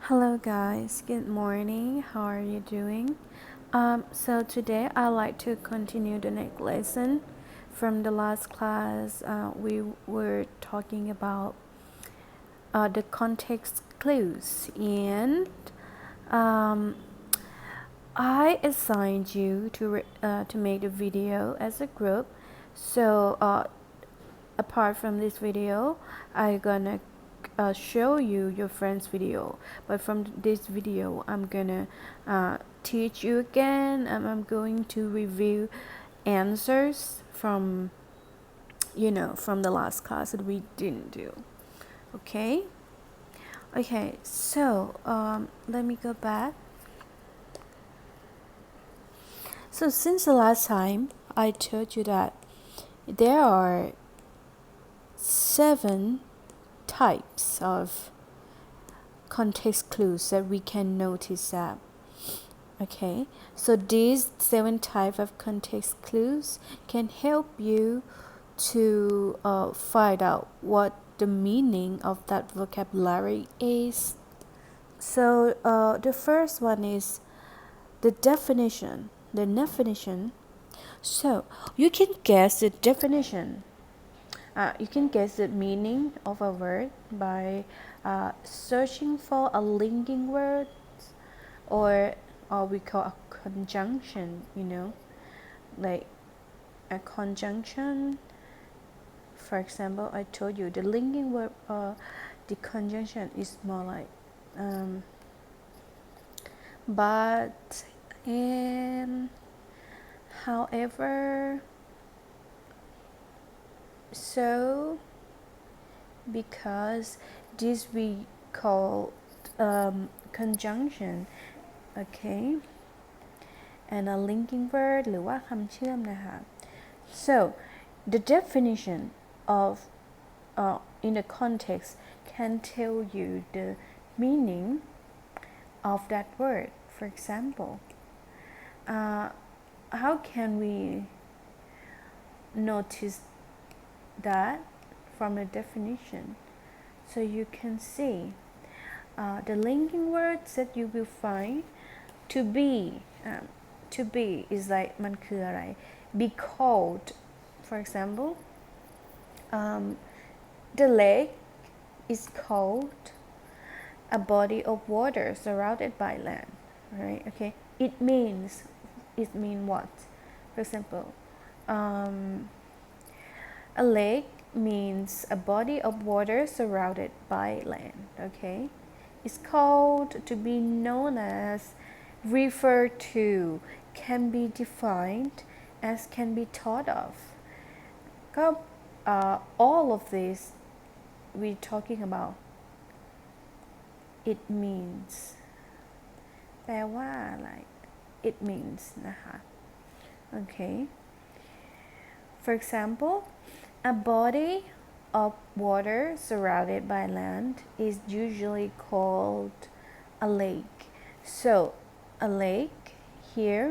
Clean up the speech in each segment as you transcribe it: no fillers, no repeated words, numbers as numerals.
Hello guys, good morning. How are you doing? So today I'd like to continue the next lesson. From the last class, we were talking about the context clues, and um, I assigned you to make a video as a group. So apart from this video, I'm gonna show you your friend's video, but from this video I'm gonna teach you again. I'm going to review answers from from the last class that we didn't do. Okay, so let me go back. So since the last time I told you that there are 7 types of context clues that we can notice that. Okay, so these 7 types of context clues can help you to find out what the meaning of that vocabulary is. So the first one is the definition. The definition. So you can guess the definition. You can guess the meaning of a word by searching for a linking word, or we call a conjunction, like a conjunction. For example, I told you the linking word, the conjunction is more like but, and, however, so, because. This we call conjunction. Okay, and a linking word หรือว่าคำเชื่อมนะคะ so the definition of in the context can tell you the meaning of that word. For example, how can we notice that from the definition? So you can see the linking words that you will find. To be is like มันคืออะไร be cold. For example, the lake is cold, a body of water surrounded by land, right? Okay, it means what? For example, a lake means a body of water surrounded by land. Okay, it's called, to be known as, refer to, can be defined as, can be thought of. ก็ all of this we're talking about it means แปลว่าอะไร it means นะคะ okay, for example, a body of water surrounded by land is usually called a lake. So a lake here,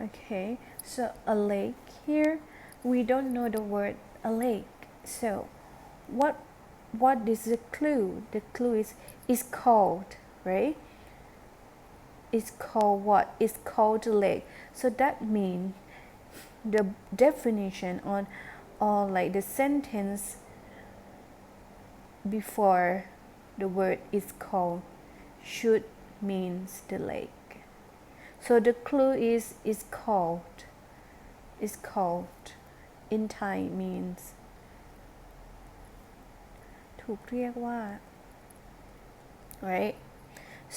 okay, so a lake here, we don't know the word a lake. So what is the clue? The clue is called, right? It's called what? It's called a lake. So that means the definition or like the sentence before the word is called should means the lake. So the clue is called. Is called in Thai means ถูกเรียกว่า right?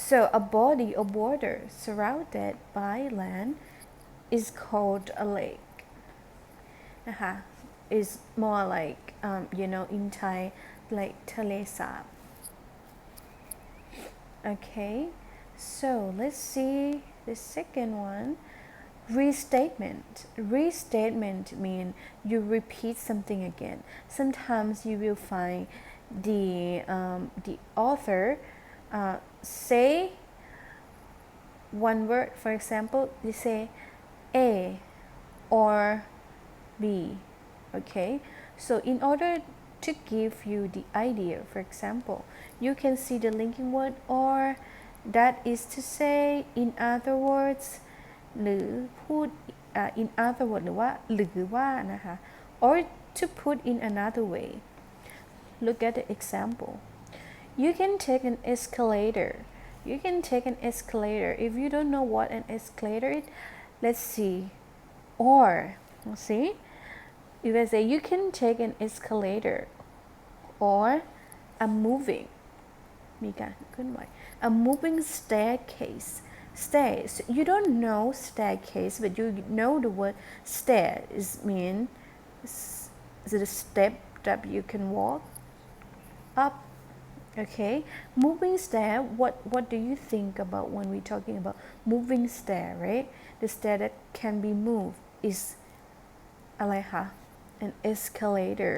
So a body of water surrounded by land is called a lake. Is more like in Thai like ทะเลสาบ. Okay, so let's see the second one. Restatement. Restatement means you repeat something again. Sometimes you will find the author say one word. For example, they say A or B. Okay, so in order to give you the idea. For example, you can see the linking word or, that is to say in other words หรือพูดin other words หรือว่านะคะ or to put in another way. Look at the example. You can take an escalator. You can take an escalator. If you don't know what an escalator is, let's see. Or, see? You can say you can take an escalator. Or a moving. มีการเคลื่อนไหว a moving staircase. Stairs. You don't know staircase, but you know the word stair is mean the step that you can walk up. Okay, moving stair. What do you think about when we're talking about moving stair, right? The stair that can be moved is อะไรคะ an escalator.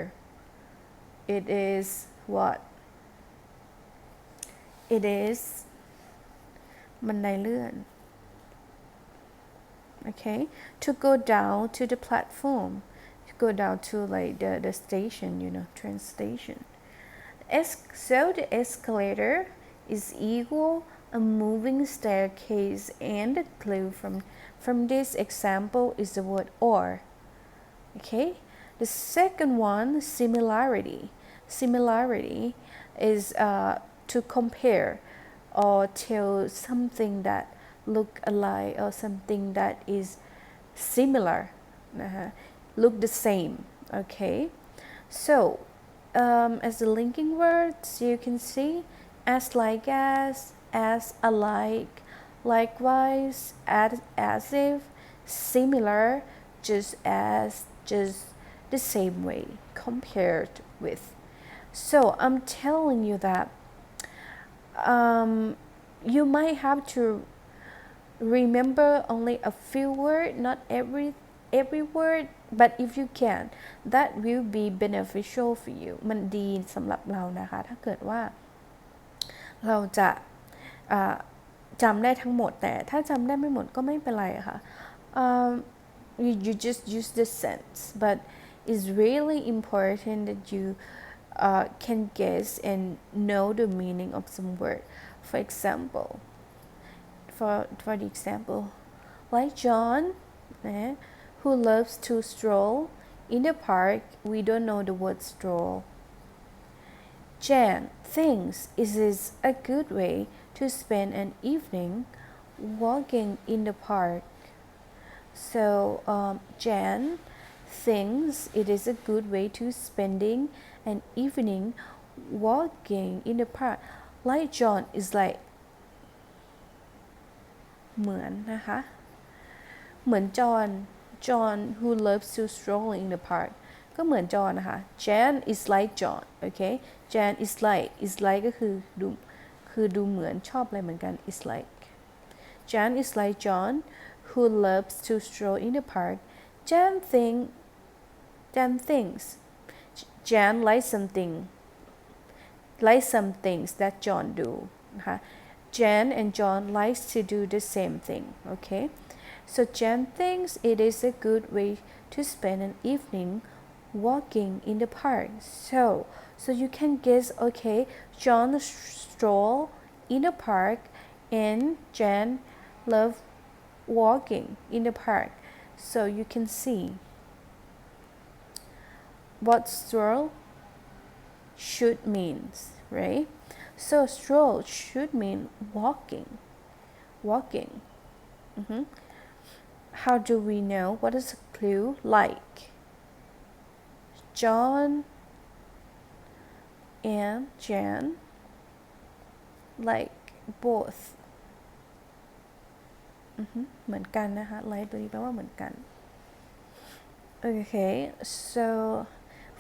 It is what? It is บันไดเลื่อน Okay, to go down to the platform, to go down to like the station, train station. So the escalator is equal a moving staircase, and the clue from this example is the word or. Okay, the second one, similarity. Similarity is to compare or tell something that look alike or something that is similar, look the same. Okay, so as the linking words, you can see as, like as alike, likewise, as if, similar, just as, just the same way, compared with. So I'm telling you that you might have to remember only a few words, not every word, but if you can, that will be beneficial for you. มันดีสำหรับเรานะคะถ้าเกิดว่าเราจะจำได้ทั้งหมดแต่ถ้าจำได้ไม่หมดก็ไม่เป็นไรค่ะ you just use the sense, but it's really important that you can guess and know the meaning of some word. For example, for the example, like John, who loves to stroll in the park. We don't know the word stroll. Jan thinks it is a good way to spend an evening walking in the park. So Jan thinks it is a good way to spending an evening walking in the park. Like John is like เหมือนนะคะเหมือนจอห์น John who loves to stroll in the park ก็เหมือนจอห์นนะคะ Jan is like John. Okay, Jan is like ก็คือดูเหมือนชอบอะไรเหมือนกัน is like. Jan is like John who loves to stroll in the park. Jan thinks Jan likes some things that John do นะคะ Jan and John likes to do the same thing. Okay, so Jan thinks it is a good way to spend an evening walking in the park. So you can guess. Okay, John stroll in the park and Jan love walking in the park. So you can see what stroll should means, right? So stroll should mean walking. How do we know? What is a clue? Like John and Jan like both. เหมือนกันนะคะ like ตัวนี้แปลว่าเหมือนกัน Okay, so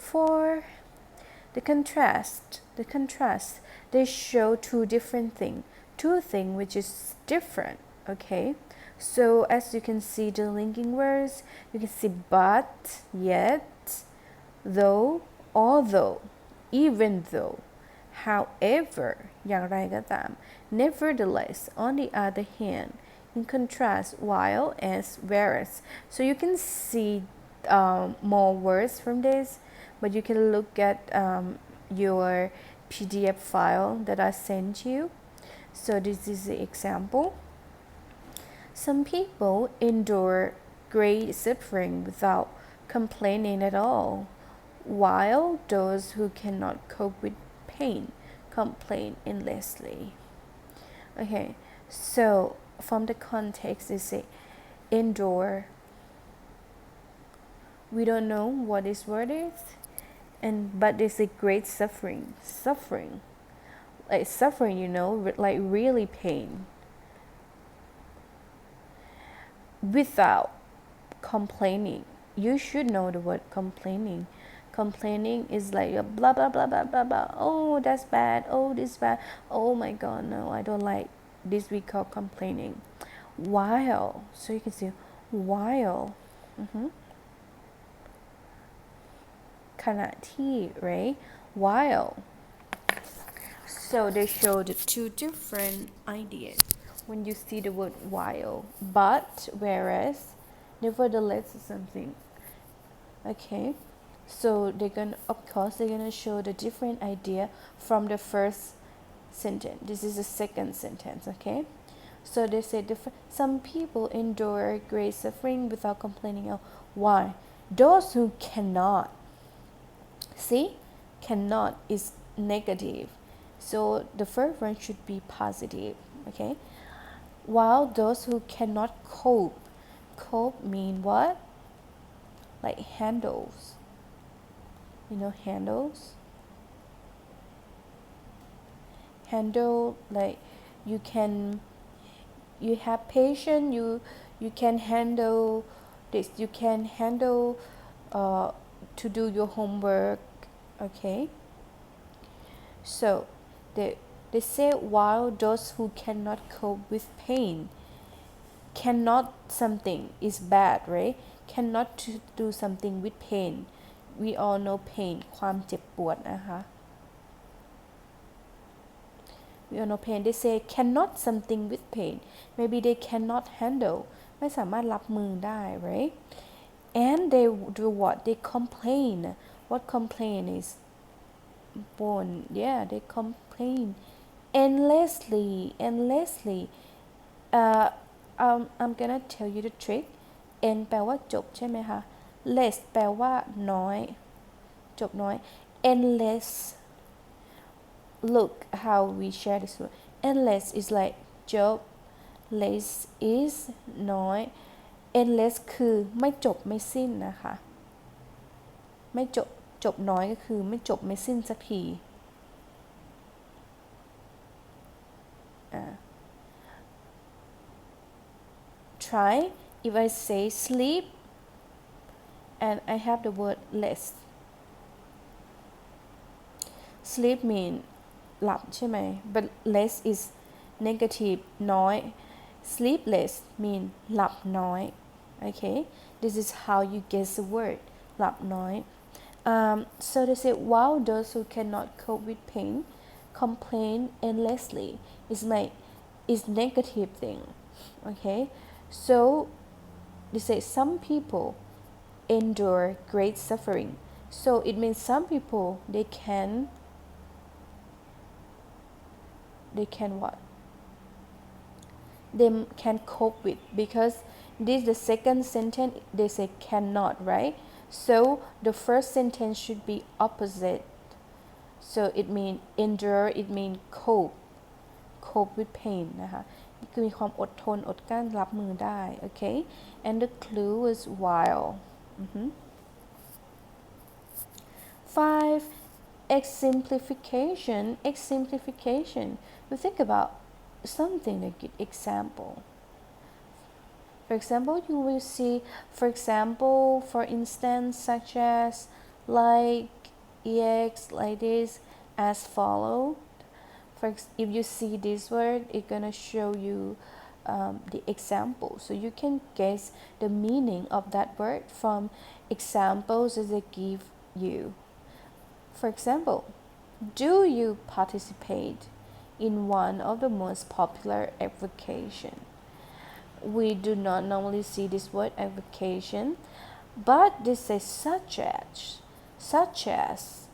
for the contrast, they show two different things, which is different. Okay, so as you can see the linking words, you can see but, yet, though, although, even though, however, อย่างไรก็ตาม nevertheless, on the other hand, in contrast, while, as, whereas. So you can see more words from this. but you can look at your PDF file that I sent you. So this is the example. Some people endure great suffering without complaining at all, while those who cannot cope with pain complain endlessly. Okay, so from the context, they say endure. We don't know what this word is, but they say great suffering, like suffering, like really pain, without complaining. You should know the word complaining. Complaining is like a blah blah blah blah blah blah. Oh, that's bad. Oh, this bad. Oh my God, no, I don't like this. We call complaining. While, so you can see while. ขณะที่ right? While. So they show the two different ideas when you see the word while, but, whereas, nevertheless is something. Okay, so they're gonna show the different idea from the first sentence. This is the second sentence. Okay, so they say some people endure great suffering without complaining. Why? Those who cannot. See, cannot is negative, so the first one should be positive. Okay, while those who cannot cope mean what? Like handles, handle, like you have patience, you can handle this, you can handle to do your homework. Okay, so they say while those who cannot cope with pain, cannot something is bad, right? Cannot to do something with pain. We all know pain ความเจ็บปวดนะคะ we all know pain. They say cannot something with pain. Maybe they cannot handle ไม่สามารถรับมือได้ right? And they do what? They complain. What complain is born? Yeah, they complain endlessly. I'm gonna tell you the trick. N แปลว่าจบใช่ไหมคะ less แปลว่าน้อยจบน้อย endless. Look how we share this word. Endless is like จบ less is น้อย endless คือไม่จบไม่สิ้นนะคะไม่จบน้อยก็คือไม่จบไม่สิ้นสักทีtry if I say sleep and I have the word less. Sleep mean หลับใช่ไหม but less is negative น้อย sleepless mean หลับน้อย okay, this is how you guess the word หลับน้อย. So they say while those who cannot cope with pain complain endlessly. It's negative thing. Okay, so they say some people endure great suffering. So it means some people they can what? They can cope with, because this the second sentence they say cannot, right? So the first sentence should be opposite. So it mean endure, it mean cope with pain นะคะคือมีความอดทนอดกลั้นรับมือได้ okay, and the clue is while. 5 exemplification. We think about something like example. For example, you will see, for instance, such as like ex, like this, as followed. If you see this word, it's gonna show you the example, so you can guess the meaning of that word from examples that they give you. For example, do you participate in one of the most popular avocation? We do not normally see this word avocation, but this is such as. such as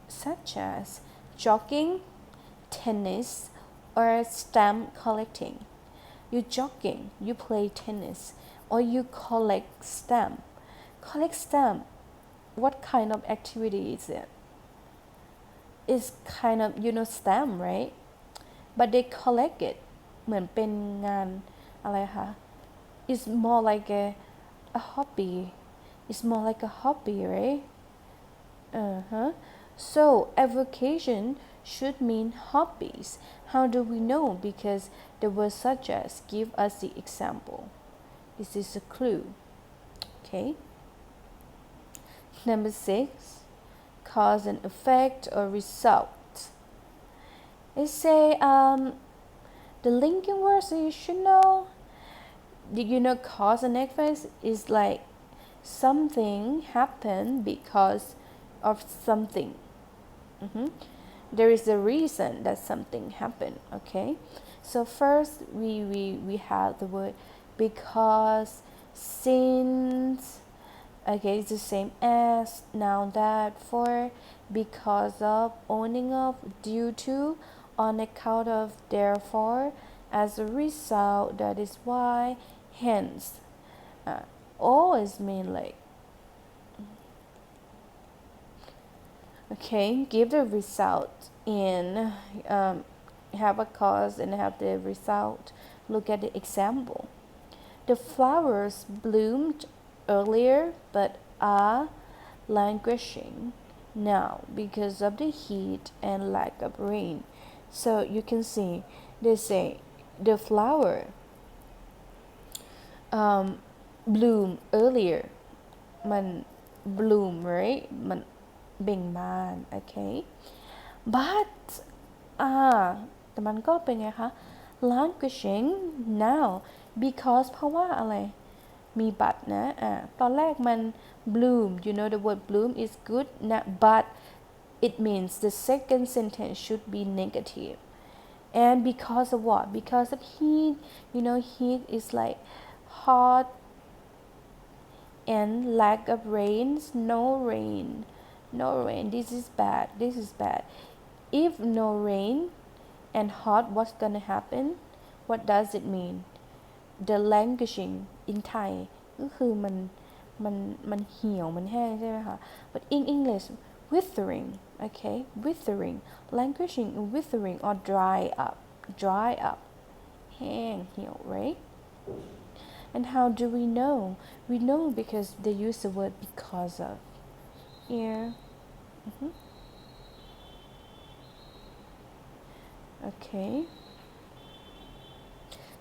such as jogging, tennis, or stamp collecting. You jogging, you play tennis, or you collect stamp. Collect stamp. What kind of activity is it? It's kind of stamp, right? But they collect it เหมือนเป็นงานอะไรคะ It's more like a hobby. It's more like a hobby, right? Uh-huh. So avocation should mean hobbies. How do we know? Because the word such as give us the example. This is a clue. Okay. Number 6, cause and effect or result. They say the linking words that you should know. Did you know cause and effect is like something happened because of something. There is a reason that something happened. Okay, so first we have the word because, since. Okay, it's the same as, now that, for, because of, owning of, due to, on account of, therefore, as a result, that is why, hence. Always mean like, okay, give the result in, have a cause and have the result. Look at the example. The flowers bloomed earlier but are languishing now because of the heat and lack of rain. So you can see they say the flower bloom earlier มัน bloom right มันเบ่งบาน okay but แต่มันก็เป็นไงคะ languishing now because เพราะว่าอะไรมี but นะตอนแรกมัน bloom you know the word bloom is good นะ but it means the second sentence should be negative and because of what because of heat heat is like hot and lack of rains no rain this is bad if no rain and hot what's gonna happen what does it mean the languishing in Thai ก็คือมันเหี่ยวมันแห้งใช่ไหมคะ but in English withering okay withering languishing withering or dry up แห้งเหี่ยว right and how do we know we know because they use the word because of here okay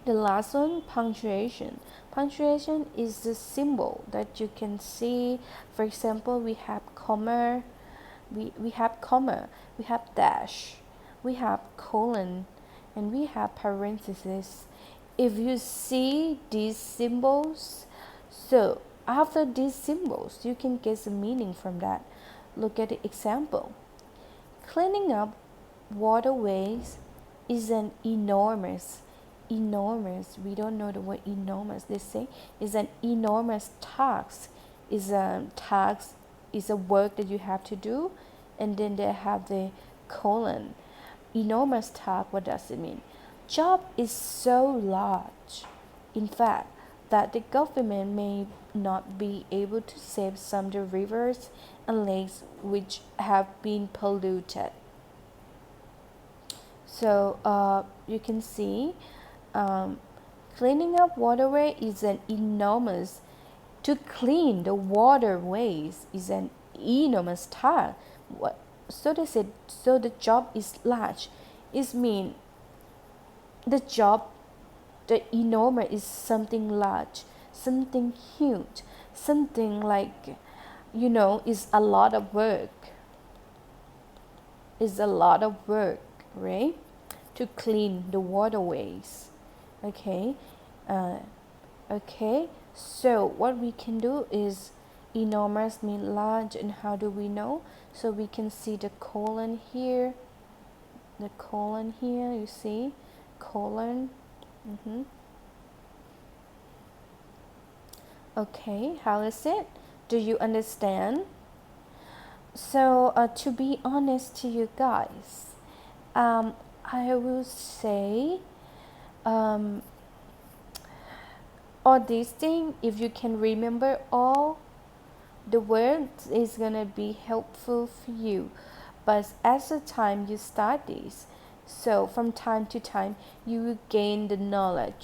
the last one punctuation punctuation is the symbol that you can see for example we have comma we have comma we have dash we have colon and we have parentheses if you see these symbols so after these symbols you can get the meaning from that look at the example cleaning up waterways is an enormous we don't know the word enormous they say is an enormous task is a task is a work that you have to do and then they have the colon enormous task what does it mean job is so large in fact that the government may not be able to save some of the rivers and lakes which have been polluted so you can see cleaning up waterway is an enormous to clean the waterways is an enormous task so they said so the job is large it mean the job the enormous is something large something huge something like is a lot of work right to clean the waterways okay okay so what we can do is enormous mean large and how do we know so we can see the colon here you see colon okay how is it do you understand So to be honest to you guys, I will say all these things, if you can remember all the words, is gonna be helpful for you. But as the time you start this, so from time to time you will gain the knowledge.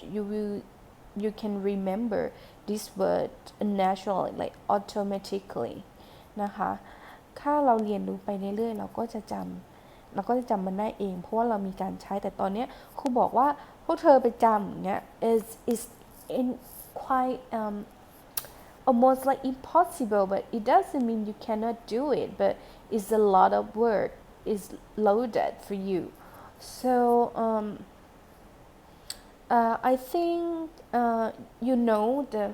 You can remember this word naturally, like automatically นะคะถ้าเราเรียนรู้ไปเรื่อยๆเราก็จะจำมันได้เองเพราะว่าเรามีการใช้แต่ตอนนี้ครูบอกว่าพวกเธอไปจำอย่างเงี้ย is in quite almost like impossible, but it doesn't mean you cannot do it, but it's a lot of work is loaded for you. So I think you know the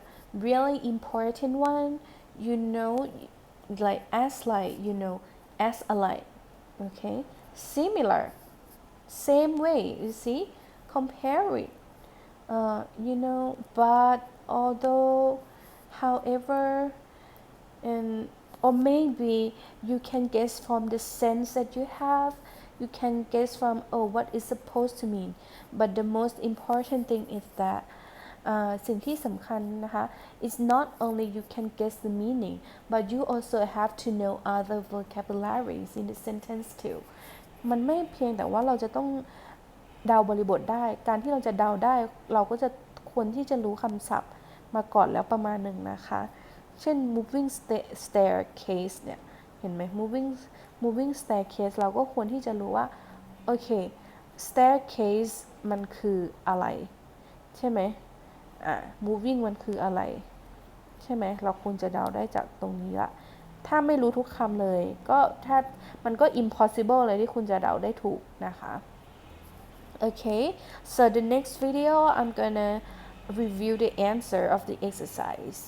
really important one, you know, like as like, you know, as alike, okay, similar, same way, you see, compare it, you know, but although, however, and or maybe you can guess from the sense that you have, you can guess from, oh, what is supposed to mean, but the most important thing is that สิ่งที่สำคัญนะคะ is not only you can guess the meaning but you also have to know other vocabularies in the sentence too มันไม่เพียงแต่ว่าเราจะต้องเดาบริบทได้การที่เราจะเดาได้เราก็จะควรที่จะรู้คำศัพท์มาก่อนแล้วประมาณหนึ่งนะคะเช่น moving staircase เนี่ยเห็นไหม moving staircase เราก็ควรที่จะรู้ว่าโอเค staircase มันคืออะไรใช่ไหมmoving มันคืออะไรใช่ไหมเราควรจะเดาได้จากตรงนี้ละถ้าไม่รู้ทุกคำเลยก็ถ้ามันก็ impossible เลยที่คุณจะเดาได้ถูกนะคะ okay so the next video I'm gonna review the answer of the exercise